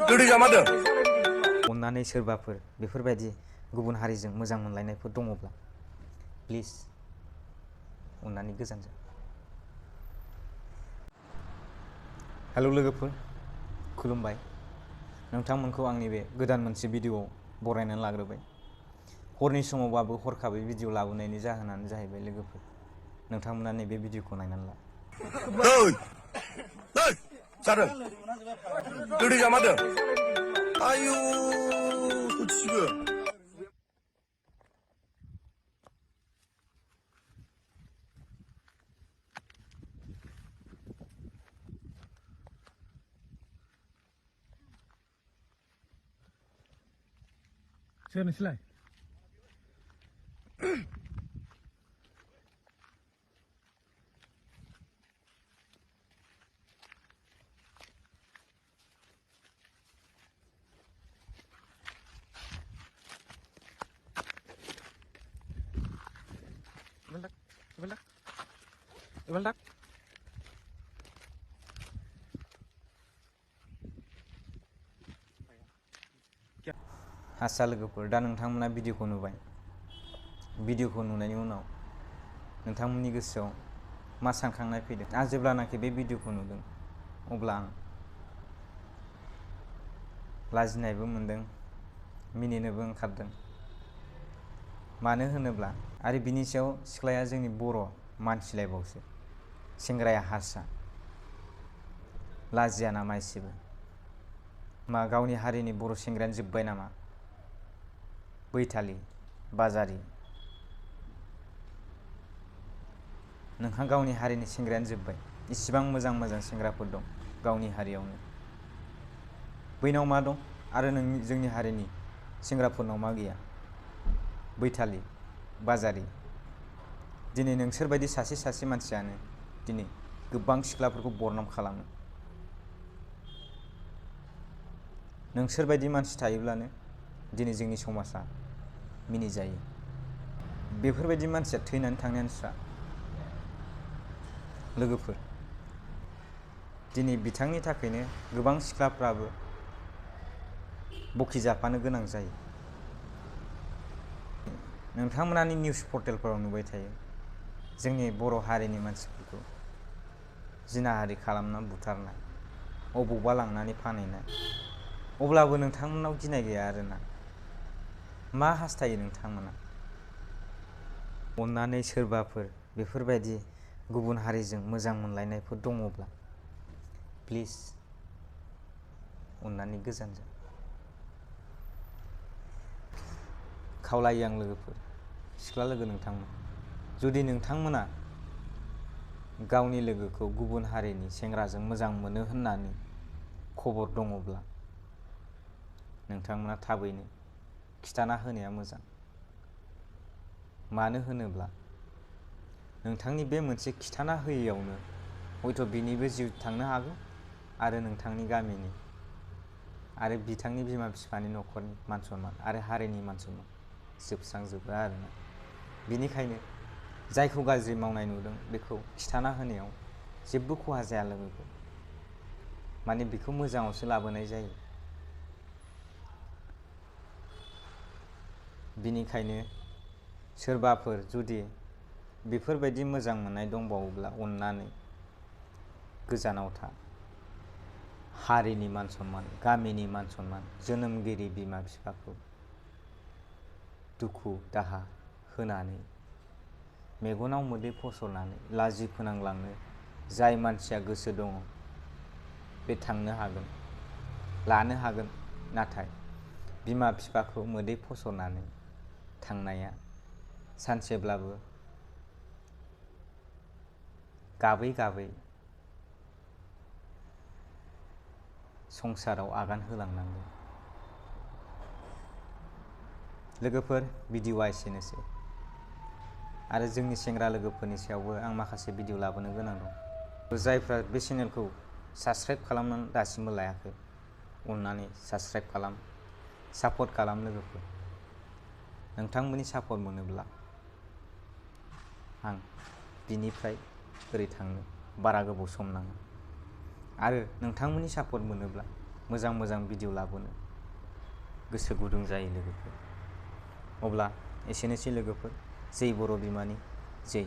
गोदै जामारदों। अन्नानै सोरबाफोर बेफोरबायदि गुबुन हारिजों मोजां मोनलायनायफोर दङब्ला प्लिज अन्नानै गोजान जा। हेल' लोगोफोर, खुलुमबाय। नोंथांमोनखौ आंनि बे गोदान मोनसे भिडिअ'आव बरायनानै लाग्रोबाय। हरनि समावबाबो हरखाबै भिडिअ' लाबोनायनि जाहोनानो जाहैबाय लोगोफोर, नोंथांमोना नैबे भिडिअ'खौ नायनानै ला। जादों गोदै जामारदों। आयु हथिबो सोर नोंसोरलाय? Ibaldak. हारसा लोगोफोर, दा नोंथांमोना भिडिअ'खौ नुबाय। भिडिअ'खौ नुनायनि उनाव नोंथांमोननि गोसोआव मा सानखांनाय फैदों? आं जेब्लानाखि बे भिडिअ'खौ नुदों अब्ला आं लाजिनायबो मोनदों, मिनिनोबो ओंखारदों। मानो होनोब्ला आरो बिनि सायाव सिख्लाया जोंनि बर' मानसिलायबावसो, सेंग्राया हारसा। लाजिया नामा एसेबो? मा गावनि हारिनि बर' सेंग्रायानो जोब्बाय नामा? बैथालि, बाजारि, नोंहा गावनि हारिनि सेंग्रायानो जोब्बाय। इसिबां मोजां मोजां सेंग्राफोर दं गावनि हारियावनो। बैनाव मा दं आरो जोंनि हारिनि सेंग्राफोरनाव मा गैया? बैथालि, बाजारि, दिनै नोंसोरबायदि सासे मानसियानो दिनै गोबां सिख्लाफोरखौ बरनाम खालामो। नोंसोरबायदि मानसि थायोब्लानो दिनै जोंनि समाजा मिनिजायो। बेफोरबायदि मानसिया थैनानै थांनायानो स्रा। लोगोफोर, दिनै बिथांनि थाखायनो गोबां सिख्लाफ्राबो बखिजाफानो गोनां जायो। नोंथांमोनानि निउस पर्टेलफोराव नुबाय थायो जोंनि बर' हारिनि मानसिफोरखौ जिनाहारि खालामना बुथारनाय, अबावबा लांनानै फानहैनाय। अब्लाबो नोंथांमोनाव गिनाय गैया आरोना। मा हास्थायो नोंथांमोना? अन्नानै सोरबाफोर बेफोरबायदि गुबुन हारिजों मोजां मोनलायनायफोर दङब्ला प्लिज अन्नानै गोजान जा। खावलायो आं लोगोफोर, सिख्ला लोगो नोंथांमोन, जुदि नोंथांमोना गावनि लोगोखौ गुबुन हारिनि सेंग्राजों मोजां मोनो होननानै खबर दङब्ला नोंथांमोना थाबैनो खिथाना होनाया मोजां। मानो होनोब्ला नोंथांनि बे मोनसे खिथाना होयैयावनो हयथ' बिनिबो जिउ थांनो हागौ आरो नोंथांनि गामिनि आरो बिथांनि बिमा बिफानि न'खरनि मान सनमान आरो हारिनि मान सनमान जोबस्रांजोबो आरोना। बिनिखायनो जायखौ गाज्रि मावनाय नुदों बेखौ खिथाना होनायाव जेबो खहा जाया लोगोफोर। माने बेखौ मोजाङावसो लाबोनाय जायो। बिनिखायनो सोरबाफोर जुदि बेफोरबायदि मोजां मोननाय दंबावोब्ला अन्नानै गोजानाव था। हारिनि मान सनमान, गामिनि मान सनमान, जोनोमगिरि बिमा बिफाखौ दुखु दाहा होनानै मेगनाव मोदै फसरनानै लाजि फोनांलांनो जाय मानसिया गोसो दङ बे थांनो हागोन, लानो हागोन। नाथाय बिमा बिफाखौ मोदै फसरनानै थांनाया सानसेब्लाबो गाबै गाबै संसाराव आगान होलांनांगोन। लोगोफोर, भिडिअ'आ एसेनोसै। आरो जोंनि सेंग्रा लोगोफोरनि सायावबो आं माखासे भिडिअ' लाबोनो गोनां दं। जायफ्रा बे चेनेलखौ साबस्क्राइब खालामनानै दासिमबो लायाखै, अन्नानै साबस्क्राइब खालाम, सापर्ट खालाम लोगोफोर। नोंथांमोननि सापर्ट मोनोब्ला आं बिनिफ्राय ओरै थांनो बारा गोबाव सम नाङा। आरो नोंथांमोननि सापर्ट मोनोब्ला मोजां मोजां भिडिअ लाबोनो गोसो गुदुं जायो लोगोफोर। अब्ला एसेनोसै लोगोफोर, जै बर' बिमानि जै।